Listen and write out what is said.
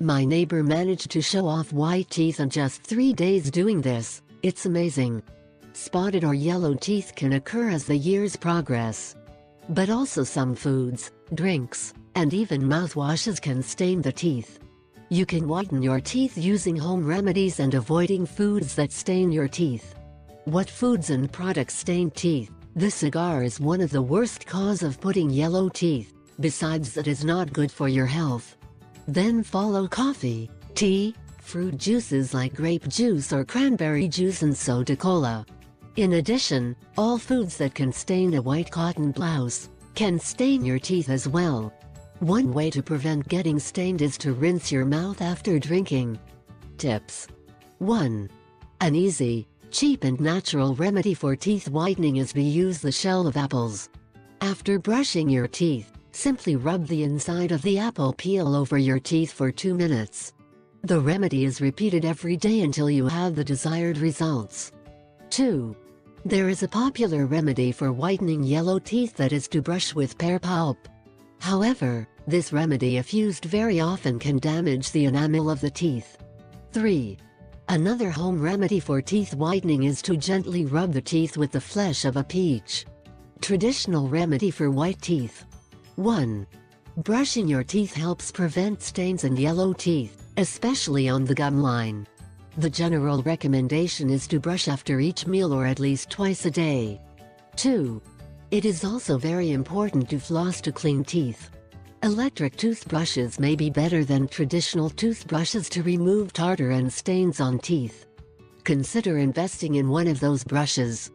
My neighbor managed to show off white teeth in just 3 days doing this. It's amazing. Spotted or yellow teeth can occur as the years progress. But also some foods, drinks, and even mouthwashes can stain the teeth. You can whiten your teeth using home remedies and avoiding foods that stain your teeth. What foods and products stain teeth? The cigar is one of the worst cause of putting yellow teeth, besides that is not good for your health. Then follow coffee, tea, fruit juices like grape juice or cranberry juice and soda cola. In addition, all foods that can stain a white cotton blouse can stain your teeth as well. One way to prevent getting stained is to rinse your mouth after drinking. Tips. 1. An easy, cheap and natural remedy for teeth whitening is to use the shell of apples. After brushing your teeth, simply rub the inside of the apple peel over your teeth for 2 minutes. The remedy is repeated every day until you have the desired results. 2. There is a popular remedy for whitening yellow teeth, that is to brush with pear pulp. However, this remedy if used very often can damage the enamel of the teeth. 3. Another home remedy for teeth whitening is to gently rub the teeth with the flesh of a peach. Traditional remedy for white teeth. 1. Brushing your teeth helps prevent stains and yellow teeth, especially on the gum line. The general recommendation is to brush after each meal or at least twice a day. 2. It is also very important to floss to clean teeth. Electric toothbrushes may be better than traditional toothbrushes to remove tartar and stains on teeth. Consider investing in one of those brushes.